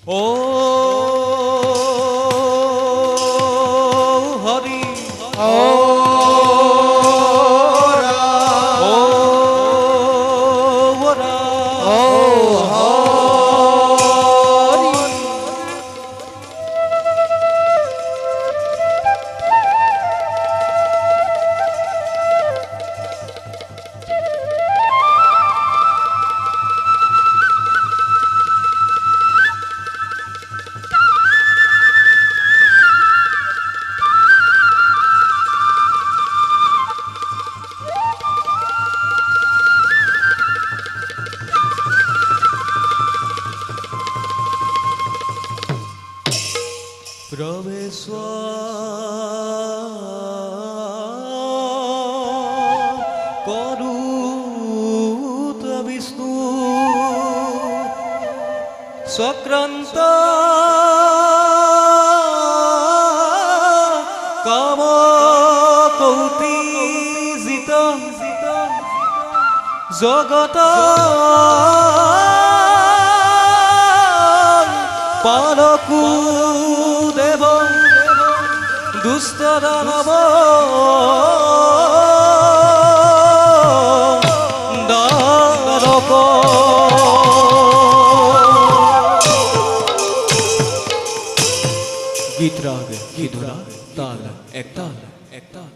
ও হরি ও ও ওরা ও হরি করুত বিষ্ণু সক্রান্ত কাম কৌতিজিত জগত পালকু দেব দুষ্ট দানব দারক গীত রাগ কি ধরা তাল এক তাল এক তাল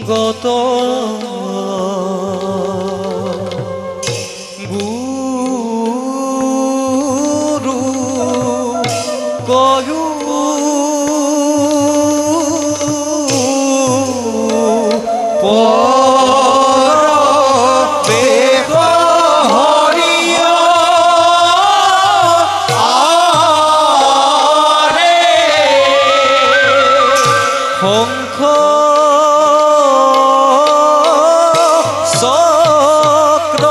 গত গুরু কয়ু শঙ্খ চক্র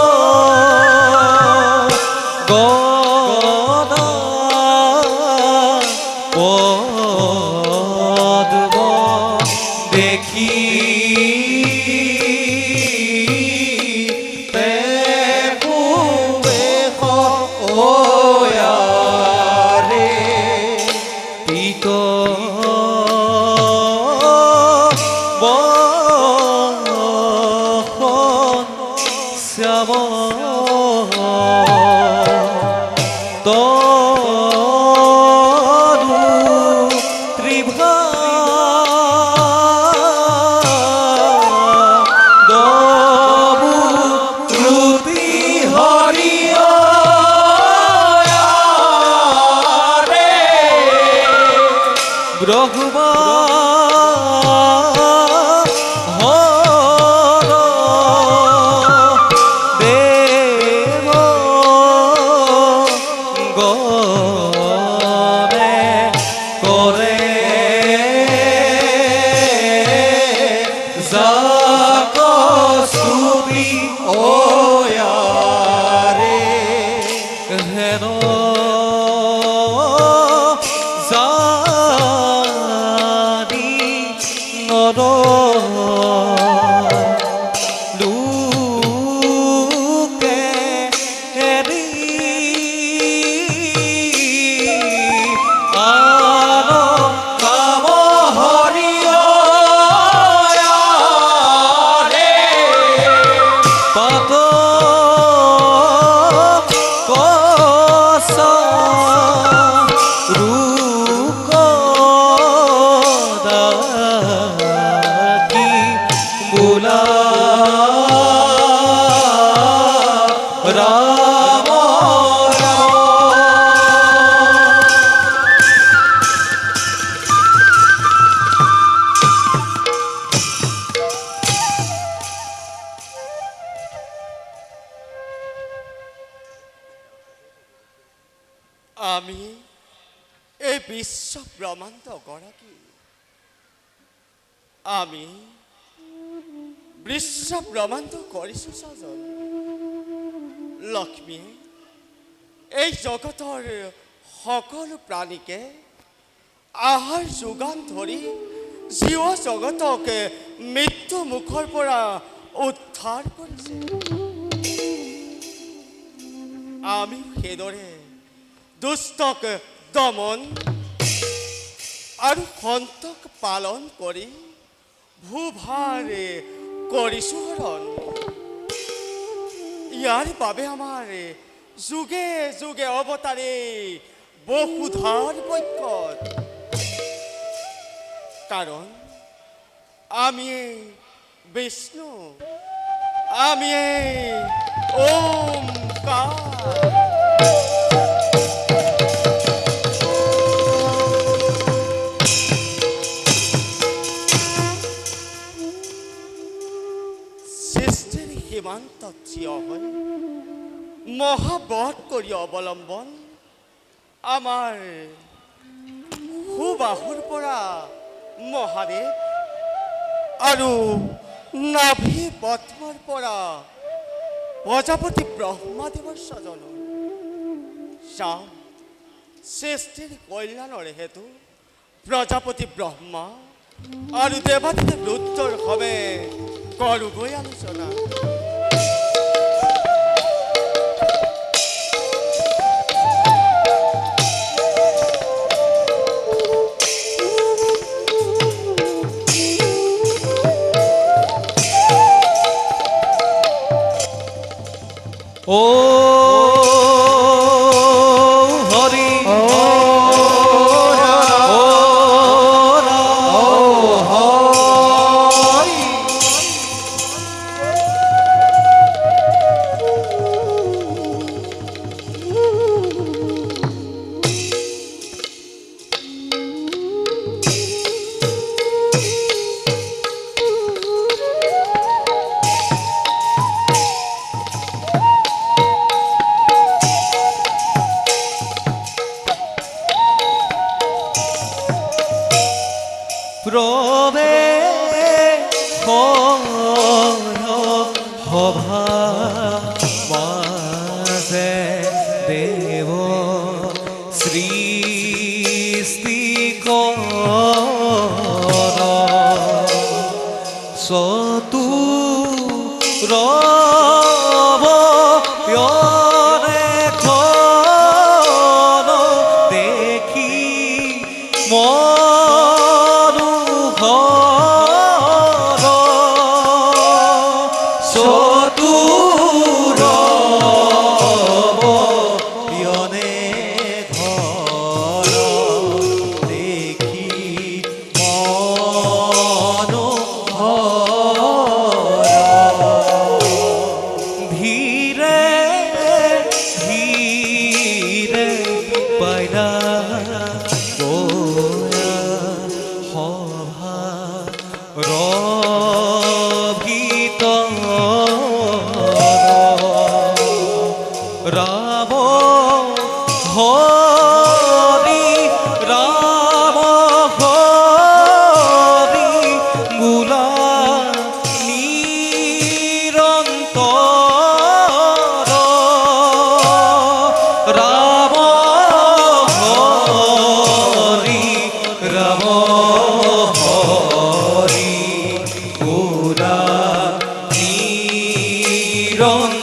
গদা পদ্ম দেখি পিত শ্যাম তরু ত্রিভা দবু শ্রুতি হরিয় ব্রহ্মা আমি এই বিশ্ব ব্ৰহ্মাণ্ড গৰাকী আমি বিশ্ব ব্ৰহ্মাণ্ড কৰিছোঁ স্বজন লক্ষ্মীয়ে এই জগতৰ সকলো প্ৰাণীকে আহাৰ যোগান ধৰি জীৱ জগতক মৃত্যু মুখৰ পৰা উদ্ধাৰ কৰিছে আমি সেইদৰে দুষ্টক দমন আৰু সন্তক পালন কৰি ভূভাৰে কৰিছোঁ হৰণ ইয়াৰ বাবে আমাৰ যুগে যুগে অৱতাৰে বসুধাৰ পক্ষত কাৰণ আমি বিষ্ণু আমি ওমকাৰ সৃষ্টিৰ সীমান্তত থিয় হৈ মহাবধ কৰি অৱলম্বন আমাৰ সুবাহুৰ পৰা মহাদেৱ আৰু নাভি পদ্মৰ পৰা প্ৰজাপতি ব্ৰহ্মাদেৱৰ স্বজন চাওঁ সৃষ্টিৰ কল্যাণৰ হেতু প্ৰজাপতি ব্ৰহ্মা আৰু দেৱাদিদেৱ ৰুদ্ৰৰ সবে কৰোগৈ আলোচনা ও হরি ও হরি প্রবে সভা মাঝে দেব সৃষ্টি কর চতুর দেখি রাম হরি রাম হরি গুলা নিরন্তর রাম হরি রাম হরি গুলা নিরন্তর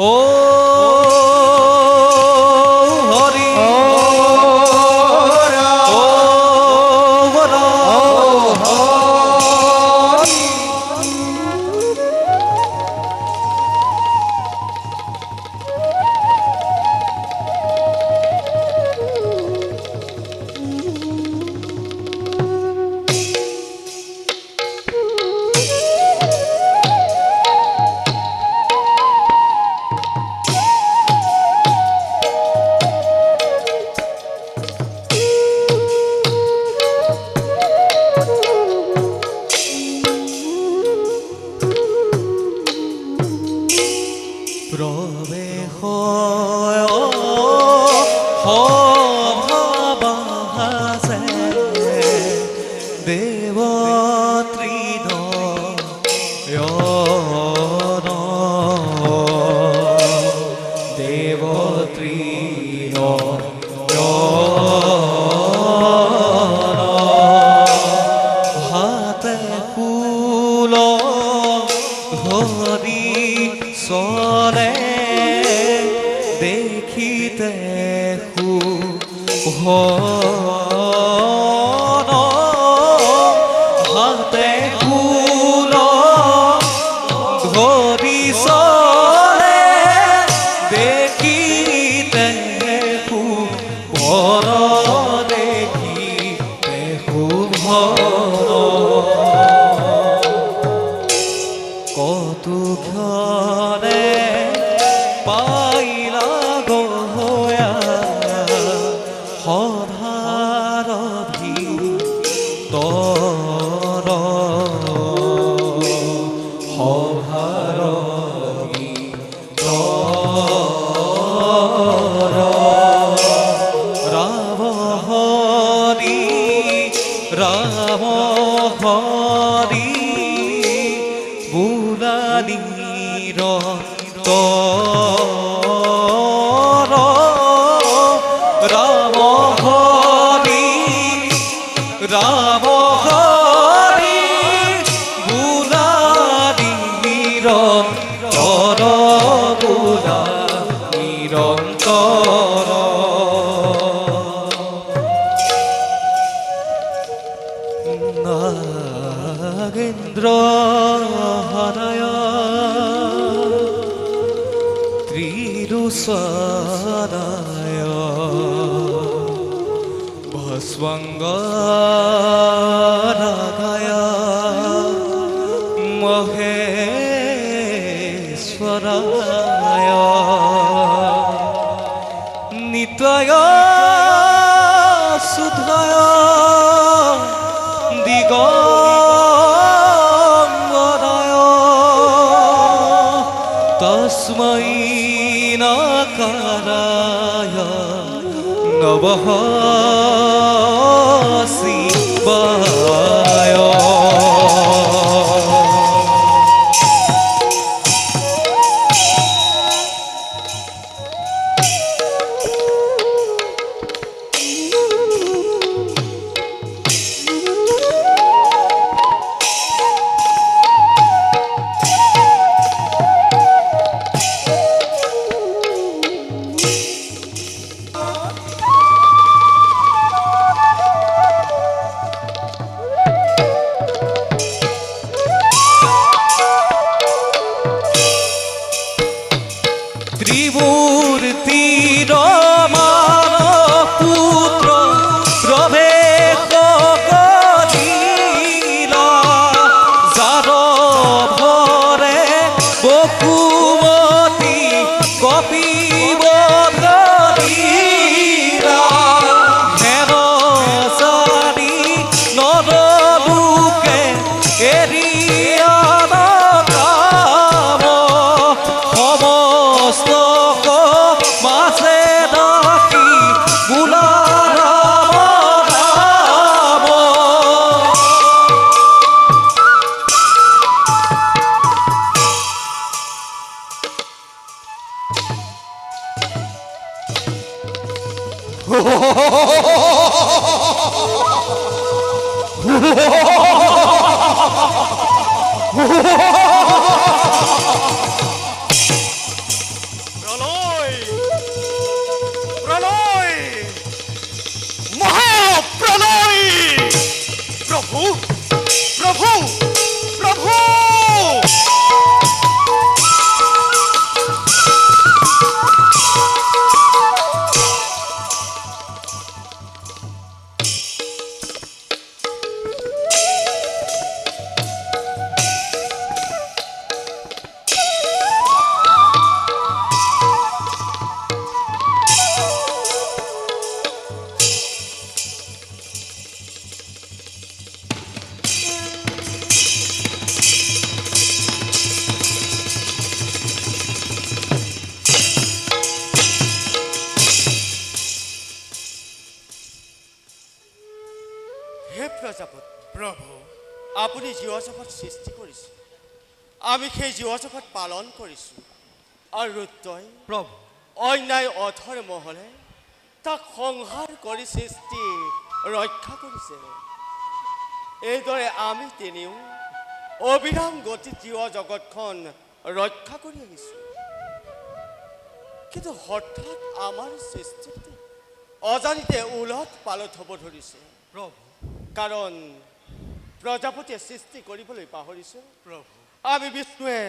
ও হরি ও ফুল ধৰি চলে দেখিতে সুহন হাতে ফুল ধৰি চলে দেখিতে সুভন দেখিতে সুভন কতু ক্ষণে পাইলা গয়া সধাৰধি তৰ সধাৰধি তৰ ৰাম হৰি ৰাম হৰি বুলানীৰ তৰ ৰাম হৰি ৰাম হৰি বুলানীৰ তৰ বুলানীৰ তৰ নাগেন্দ্ৰ হৃদয় ত্ৰিদুষায় ভস্মঙ্গরাগায় মহেশ্বরায় নিত্যয় শুদ্ধায় দিগম্বরায় তস্मै নকারায় নমঃ শিবায় ত্রিমূর্তির মানপুত্র প্রবেশ করিলা যার ভরে বকুমতি কপিব ধরিলা হের সারি নরলোকে এরিয়া সমস্ত মাসে ডাকি বুলা রাম রাম প্রলয় প্রলয় মহাপ্রলয় প্রভু প্রভু প্রভু হে প্ৰজাপতি প্ৰভু আপুনি জীৱ-জগত সৃষ্টি কৰিছে আমি সেই জীৱ-জগত পালন কৰিছোঁ আৰু তই প্ৰভু অন্যায় অধৰ্ম হ'লে তাক সংহাৰ কৰি সৃষ্টি ৰক্ষা কৰিছে এইদৰে আমি তিনিও অবিৰাম গতি জীৱ জগতখন ৰক্ষা কৰি আহিছোঁ। কিন্তু হঠাৎ আমাৰ সৃষ্টিতে অজানিতে উলট পালট হ'ব ধৰিছে। প্ৰভু কাৰণ প্ৰজাপতিয়ে সৃষ্টি কৰিবলৈ পাহৰিছে, প্ৰভু আমি বিষ্ণুৱে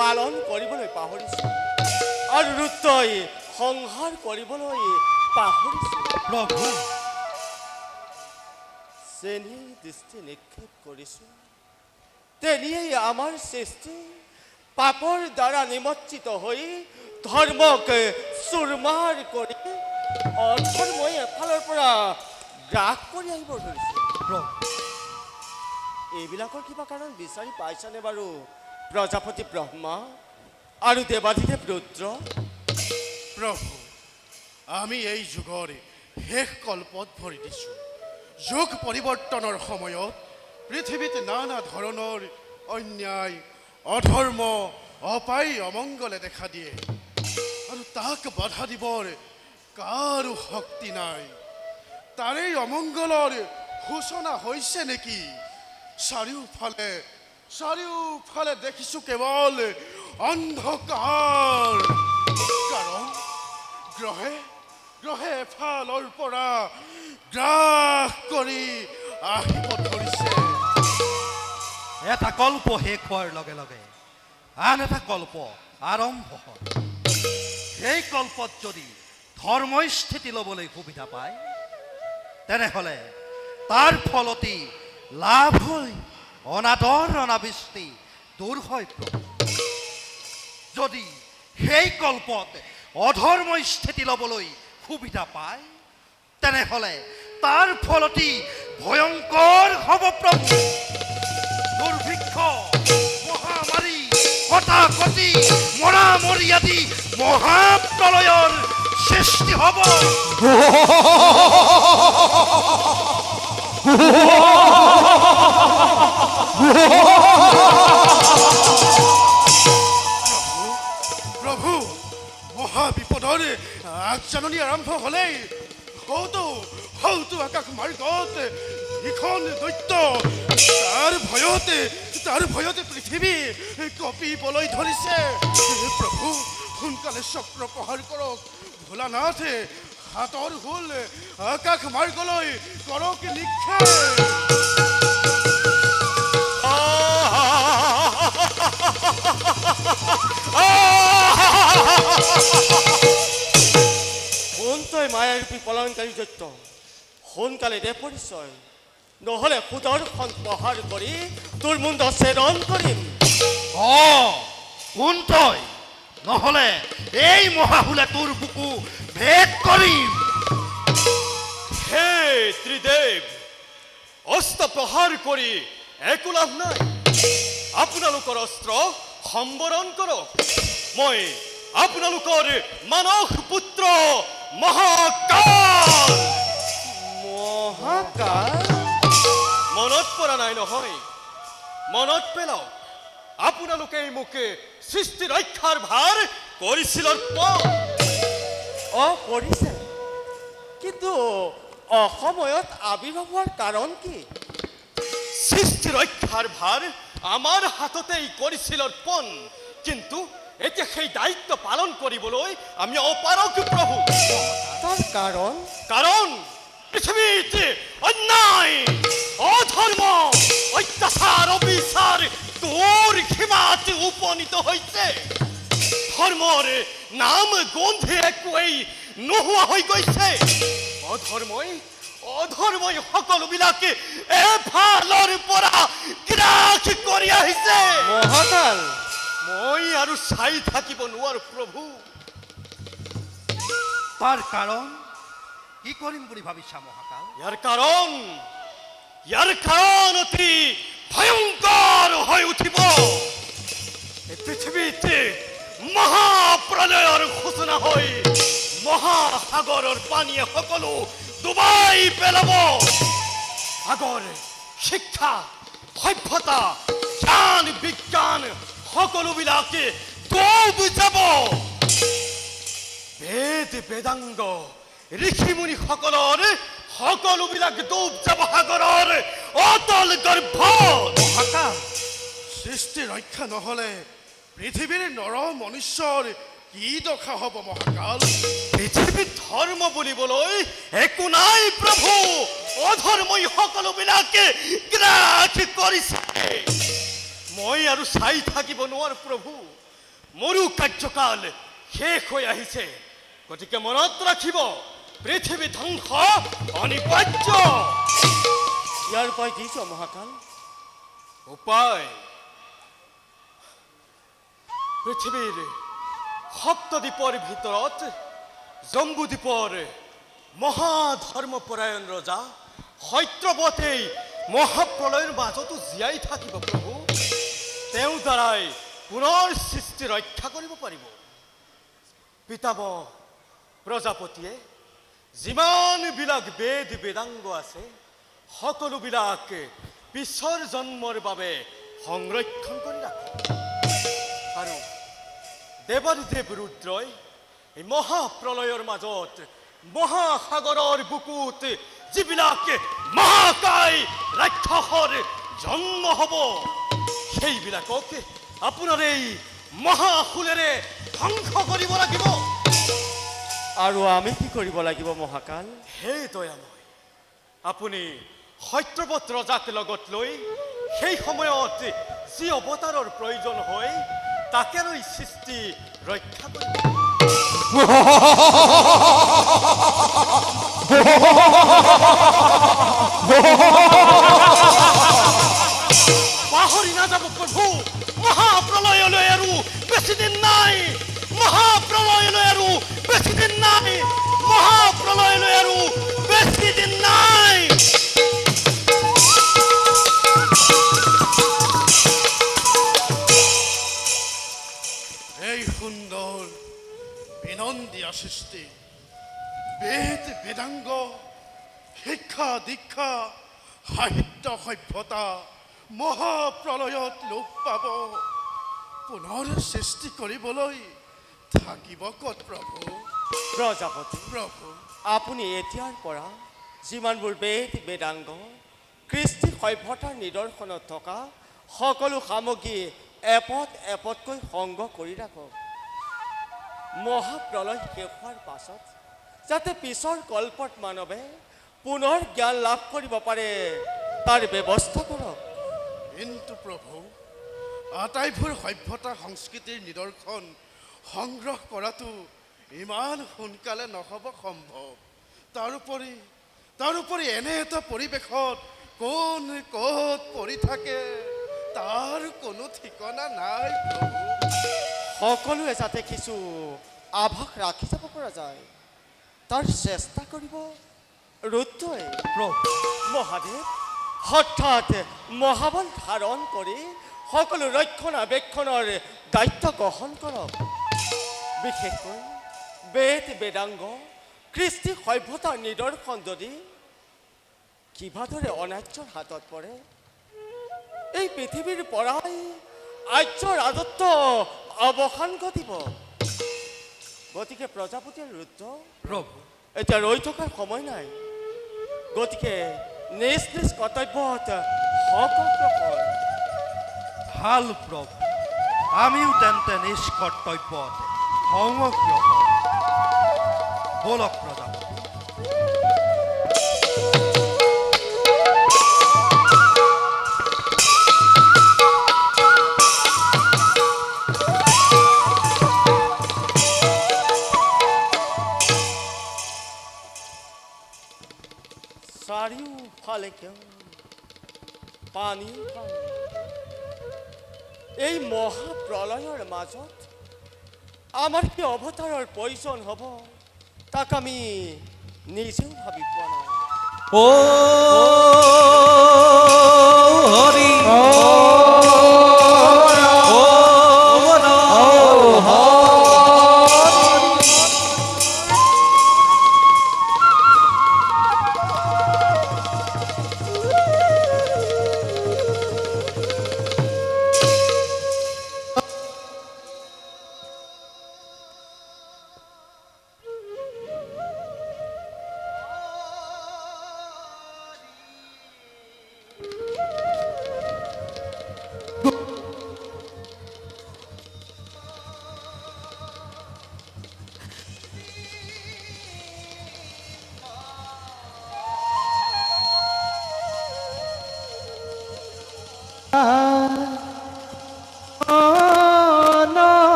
পালন কৰিবলৈ পাহৰিছোঁ, আৰু ৰুদ্ৰই সংহাৰ কৰিবলৈ পাহৰিছোঁ। প্ৰভু যেনি দৃষ্টি নিক্ষেপ কৰিছোঁ তেনিয়েই আমাৰ সৃষ্টি পাপৰ দ্বাৰা নিমজ্জিত হৈ ধৰ্মক চুৰমাৰ কৰি অধৰ্মই এফালৰ পৰা গ্ৰাস কৰি আহিব ধৰিছে। প্ৰভু এইবিলাকৰ কিবা কাৰণ বিচাৰি পাইছানে বাৰু প্ৰজাপতি ব্ৰহ্মা আৰু দেৱাদিদেৱ ৰুদ্ৰ? প্ৰভু আমি এই যুগৰ শেষ কল্পত ভৰি দিছোঁ। যুগ পৰিৱৰ্তনৰ সময়ত পৃথিৱীত নানা ধৰণৰ অন্যায় অধৰ্ম অপায় অমংগলে দেখা দিয়ে, আৰু তাক বাধা দিবৰ কাৰো শক্তি নাই। তাৰেই অমংগলৰ সূচনা হৈছে নেকি? চাৰিওফালে দেখিছোঁ কেৱল অন্ধকাৰ। কাৰণ গ্ৰহে এফালৰ পৰা গ্ৰাস কৰি আহিব ধৰিছে। এটা কল্প শেষ হোৱাৰ লগে লগে আন এটা কল্প আৰম্ভ হয়। সেই কল্পত যদি ধৰ্মই স্থিতি ল'বলৈ সুবিধা পায়, তেনেহ'লে তাৰ ফলতি লাভ হৈ অনাদৰ অনাবৃষ্টি দূৰ হয়। যদি সেই কল্পত অধৰ্মই স্থিতি ল'বলৈ সুবিধা পায়, তেনেহ'লে তাৰ ফলতি ভয়ংকৰ হ'ব প্ৰভু। দুৰ্ভিক্ষ মহামাৰী কটাকটি মৰামৰি আদি মহাপ্ৰলয়ৰ সৃষ্টি হ'ব। প্ৰভু মহাবিপদৰ আগজাননী আৰম্ভ হ'লেই হৌতো আকাশ মাৰ্গত ইখন দৈত্য তাৰ ভয়তে পৃথিৱী কঁপিবলৈ ধৰিছে। প্ৰভু সোনকালে চক্ৰ প্ৰহাৰ কৰক। ভোলানাথে হাতৰ হুল আকাশ মাৰ্গলৈ কৰক নিক্ষেপ। কোনটোৱে মায়াৰূপী পলায়নকাৰী দৈত্য? সোনকালে দে পৰিচয়, নহ'লে সুদৰ্শন প্ৰহাৰ কৰি তোৰ মুণ্ড ছেদন কৰিম। কোন তই? নহ'লে এই মহাহুলে তোৰ বুকু ভেদ কৰিম। হে ত্ৰিদেৱ, অস্ত্ৰ প্ৰহাৰ কৰি একো লাভ নাই। আপোনালোকৰ অস্ত্ৰ সম্বৰণ কৰক। মই আপোনালোকৰ মানস পুত্ৰ মহাকাল। মহাকাল? মনত পৰা নাই নহয়? মনত পেলাওক। আপোনালোকে মোকে সৃষ্টি ৰক্ষাৰ ভাৰ কৰিছিল অৰ্পণ। কৰিছে, কিন্তু অসময়ত আবিৰ্ভাৱ হোৱাৰ কাৰণ কি? সৃষ্টি ৰক্ষাৰ ভাৰ আমাৰ হাততেই কৰিছিল অৰ্পণ, কিন্তু এতিয়া সেই দায়িত্ব পালন কৰিবলৈ আমি অপাৰগ প্ৰভু। তাৰ কাৰণ পৃথিৱীত অন্যায় অধৰ্ম অত্যাচাৰ অবিচাৰ তোৰ সীমাত উপনীত হৈছে। ধৰ্মৰ নাম গোন্ধে একোৱেই নোহোৱা হৈ গৈছে। অধৰ্মই সকলোবিলাকে এফালৰ পৰা গ্ৰাস কৰি আহিছে। মহাকাল, মই আৰু চাই থাকিব নোৱাৰো প্ৰভু। তাৰ কাৰণ কি কৰিম বুলি ভাবিছা মহাকাল? ইয়াৰ কাৰণ অতি ভয়ংকৰ হৈ উঠিব। এই পৃথিৱীত মহাপ্ৰলয়ৰ সূচনা হৈ মহাসাগৰৰ পানীয়ে সকলো ডুবাই পেলাব। আগৰ শিক্ষা সভ্যতা জ্ঞান বিজ্ঞান সকলোবিলাকে ডুব যাব। বেদাংগ ঋষিমুনি সকলৰ সকলোবিলাক ডুব যাব সাগৰৰ অতল গৰ্ভ। মহাকাল, সৃষ্টি ৰক্ষা নহলে পৃথিৱীৰ নৰ মনুষ্যৰ কি দশা হ'ব মহাকাল? পৃথিৱীত ধৰ্ম বুলিবলৈ একো নাই প্ৰভু। অধৰ্মই সকলোবিলাকে গ্ৰাস কৰিছে। মই আৰু চাই থাকিব নোৱাৰো প্ৰভু। মোৰো কাৰ্যকাল শেষ হৈ আহিছে। গতিকে মনত ৰাখিব, পৃথিৱী ধ্বংস অনিবাৰ্য। ইয়াৰ উপায় দিছ মহাকাল। উপায় পৃথিৱীৰ সপ্তদ্বীপৰ ভিতৰত জম্বুদ্বীপৰ মহাধৰ্মপৰায়ণ ৰজা সত্যৱতেই মহাপ্ৰলয়ৰ মাজতো জীয়াই থাকিব প্ৰভু। তেওঁ দ্বাৰাই পুনৰ সৃষ্টি ৰক্ষা কৰিব পাৰিব। পিতামহ প্ৰজাপতিয়ে যিমানবিলাক বেদ বেদাংগ আছে সকলোবিলাক পিছৰ জন্মৰ বাবে সংৰক্ষণ কৰি ৰাখে। আৰু দেৱাদিদেৱ ৰুদ্ৰই এই মহাপ্ৰলয়ৰ মাজত মহাসাগৰৰ বুকুত যিবিলাক মহাকায় ৰাক্ষসৰ জন্ম হ'ব সেইবিলাকক আপোনাৰ এই মহাশূলেৰে ধ্বংস কৰিব লাগিব। আৰু আমি কি কৰিব লাগিব মহাকাল? হে দয়াময়, আপুনি সত্যৱত ৰজাক লগত লৈ সেই সময়ত যি অৱতাৰৰ প্ৰয়োজন হয় তাকে লৈ সৃষ্টি ৰক্ষা কৰিব। পাহৰি নাযাব প্ৰভু, মহাপ্ৰলয়লৈ আৰু বেছি দিন নাই। মহাপ্ৰলয়লৈ আৰু বেছি দিন নাই। মহাপ্ৰলয়লৈ আৰু বেছি দিন নাই। এই সুন্দৰ বিনন্দীয়া সৃষ্টি, বেদ বেদাংগ, শিক্ষা দীক্ষা, সাহিত্য সভ্যতা মহাপ্ৰলয়ত লোপ পাব। পুনৰ সৃষ্টি কৰিবলৈ থাকিব ক'ত প্ৰভু? প্ৰজাপতি, প্ৰভু আপুনি এতিয়াৰ পৰা যিমানবোৰ বেদ বেদাংগ কৃষ্টি সভ্যতাৰ নিদৰ্শনত থকা সকলো সামগ্ৰী এপদ এপদকৈ সংগ্ৰহ কৰি ৰাখক। মহাপ্ৰলয় শেষ হোৱাৰ পাছত যাতে পিছৰ কল্পত মানৱে পুনৰ জ্ঞান লাভ কৰিব পাৰে তাৰ ব্যৱস্থা কৰক। কিন্তু প্ৰভু, আটাইবোৰ সভ্যতা সংস্কৃতিৰ নিদৰ্শন সংগ্ৰহ কৰাটো ইমান সোনকালে নহ'ব সম্ভৱ। তাৰোপৰি এনে এটা পৰিৱেশত কোন ক'ত পৰি থাকে তাৰ কোনো ঠিকনা নাই প্ৰভু। সকলোৱে যাতে কিছু আভাস ৰাখি যাব পৰা যায় তাৰ চেষ্টা কৰিব ৰুদ্ৰই। প্ৰভু মহাদেৱ হঠাৎ মহাবল ধাৰণ কৰি সকলো ৰক্ষণাবেক্ষণৰ দায়িত্ব গ্ৰহণ কৰক। বিশেষকৈ বেদ বেদাংগ কৃষ্টি সভ্যতাৰ নিদৰ্শন যদি কিবাদৰে অনাৰ্যৰ হাতত পৰে এই পৃথিৱীৰ পৰাই আৰ্য ৰাজত্ব অৱসান ঘটিব। গতিকে প্ৰজাপতিৰ ৰুদ্ৰ প্ৰভু এতিয়া ৰৈ থকাৰ সময় নাই। গতিকে নিজ নিজ কৰ্তব্যত অগ্ৰসৰ। ভাল প্ৰভু, আমিও তেন্তে নিজ কৰ্তব্যত সংগ্ৰহ বলক প্ৰজাপতি। চাৰিওফালে কেৱল পানী পানী। এই মহাপ্ৰলয়ৰ মাজত আমাৰ কি অৱতাৰৰ প্ৰয়োজন হ'ব তাক আমি নিজেও ভাবি পোৱা নাই। ও হরি রাম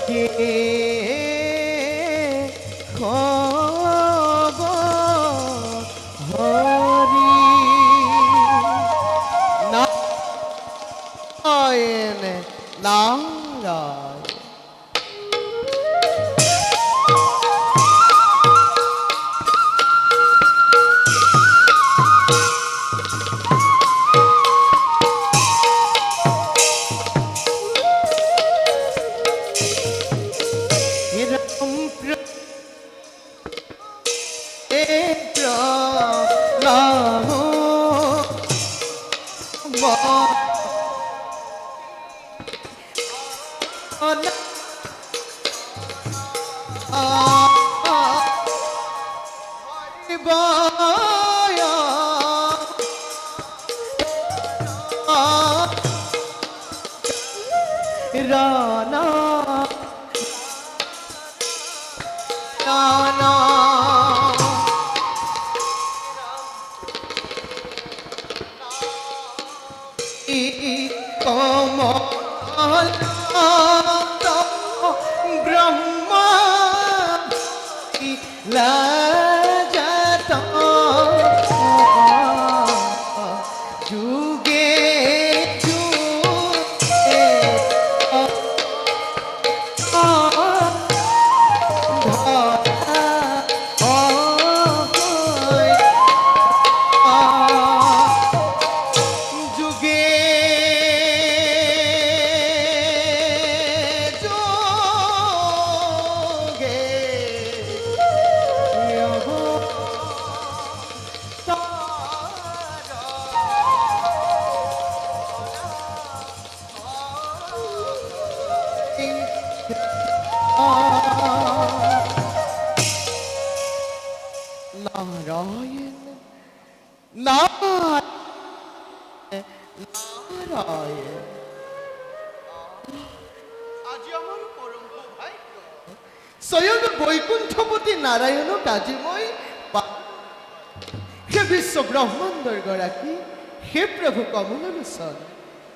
কে খবর হরি নারায়ণ নারায়ণ। রানা রানা কমল ব্রহ্মা লজত যুগে যুগে নারায়ণ নারায়ণ নারায়ণ। আজি আমার পরম সৌভাগ্য স্বয়ং বৈকুণ্ঠপতি নারায়ণ কাজীময় হে বিশ্ব ব্ৰহ্মাণ্ডৰ গৰাকী হে প্ৰভু কমললোচন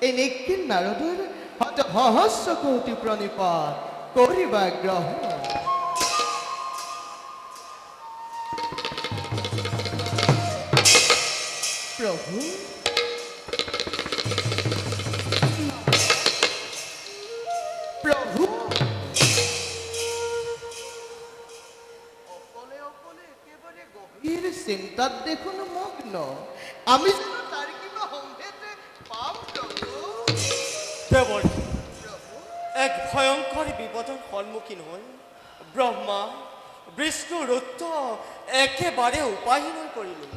এই নিখিল নাৰদৰ হত সহস্ৰ কোটি প্ৰণিপাত কৰিবা গ্ৰহণ। প্রভু প্রভু অকলে অকলে একেবারে গভীর চিন্তাত দেখুন মগ্ন আমি যেন তার কিবা সম্ভেতে পাম প্রভু। দেৱৰ এক ভয়ংকৰ বিপদৰ সন্মুখীন হ'ল ব্ৰহ্মা বিষ্ণু ৰুদ্ৰ একেবাৰে উপায়হীন হৈ পৰিলে।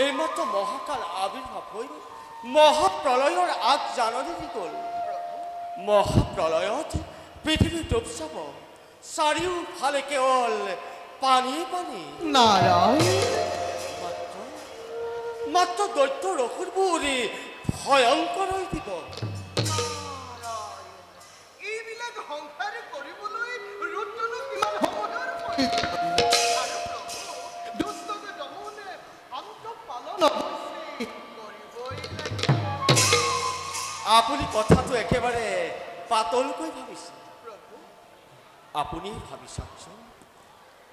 এইমাত্ৰ মহাকাল আবিৰ্ভাৱ হৈ মহাপ্ৰলয়ৰ আগ জাননী দি গ'ল। মহাপ্ৰলয়ত পৃথিৱী ডুব যাব, চাৰিওফালে কেৱল পানী পানী। নাৰায়ণ মাত্ৰ দৈত্য ৰসুৰবোৰ ভয়ংকৰ হৈ দিব। এইবিলাক সংসাৰ কৰিবলৈ ৰুদ্ৰনো কিমান সময়ৰ প্ৰয়োজন আৰু প্ৰভু দুষ্টক দমনে শান্ত পালন অৱশ্যেই কৰিবই লাগিব। আপুনি কথাটো একেবাৰে পাতলকৈ ভাবিছে। আপুনি ভাবি চাওকচোন,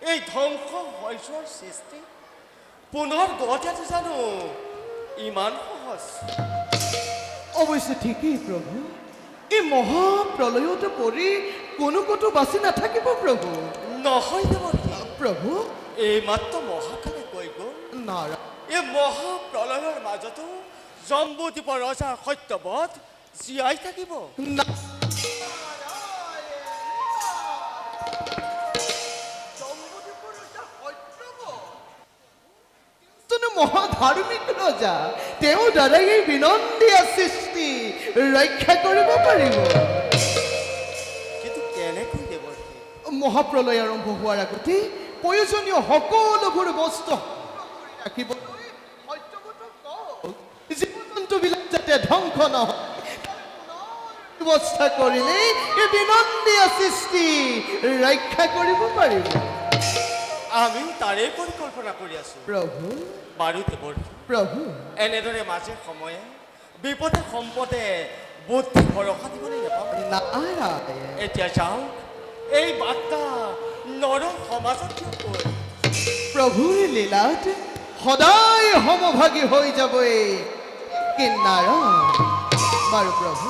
এই ধ্বংস হৈ যোৱাৰ সৃষ্টি পুনৰ গঢ়াটো জানো ইমান সহজ? অৱশ্যে ঠিকেই প্ৰভু এই মহাপ্ৰলয়ত পৰি কোনো কতো বাচি নাথাকিব প্ৰভু। নহয় দেৱকী, প্ৰভু এইমাত্ৰ মহাকালে কৈ গ'ল নাৰায়ণ এই মহাপ্ৰলয়ৰ মাজতো জম্বুদ্বীপৰ ৰজা সত্যবত জীয়াই থাকিব। মহাধাৰ্মিক ৰজা তেওঁৰ দ্বাৰাই এই বিনন্দীয়া সৃষ্টি ৰক্ষা কৰিব পাৰিব। কিন্তু কেনেকৈ দেৱৰ্ষী? মহাপ্ৰলয় আৰম্ভ হোৱাৰ আগতে প্ৰয়োজনীয় সকলোবোৰ বস্তু ৰাখিবলৈ সত্যৱতক কওক, জীৱ-জন্তুবিলাক যাতে ধ্বংস নহয় ব্যৱস্থা কৰিলেই এই বিনন্দীয়া সৃষ্টি ৰক্ষা কৰিব পাৰিব। আমিও তাৰে পৰিকল্পনা কৰি আছো প্ৰভু বাৰু দেৱৰ্ষী। প্ৰভু এনেদৰে মাজে সময়ে বিপদে সম্পদে বুদ্ধি ভৰসা দিবলৈ নাপাওঁ। নাৰায়ণ এতিয়া যাওক, এই বাৰ্তা নৰ সমাজত কৈ প্ৰভুৰ লীলাত সদায় সমভাগী হৈ যাবই কিন্নাৰ। বাৰু প্ৰভু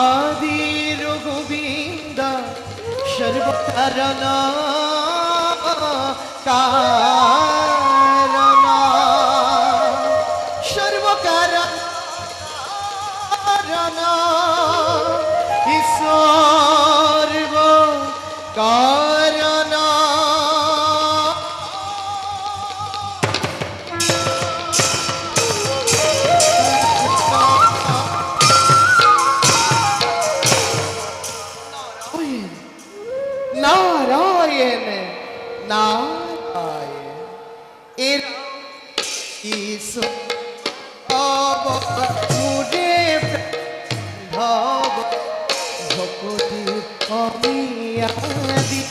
আদি ৰঘুবিন্দ সৰ্বকাৰণ কাৰণ সৰ্বকাৰণ সৰ্ব কাৰণ নাৰায়ণ নাৰায়ণ এৰ ঈশ্বৰ মুৰে ভব ভকতি অমিয়াদি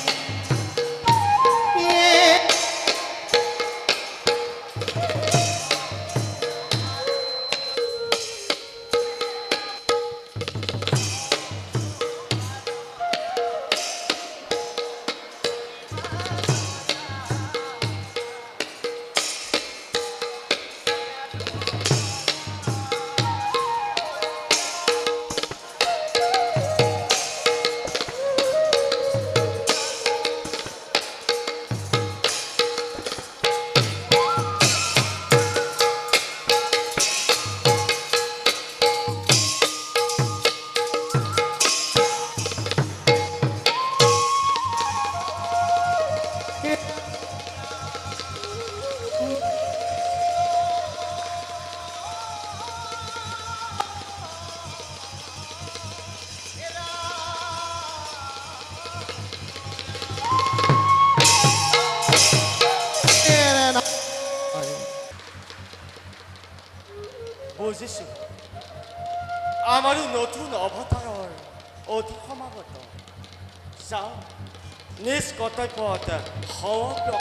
বুজিছো, আমাৰো নতুন অৱতাৰৰ অতি সমাগত। যাওঁ, নিজ কৰ্তব্যত সমগ্ৰ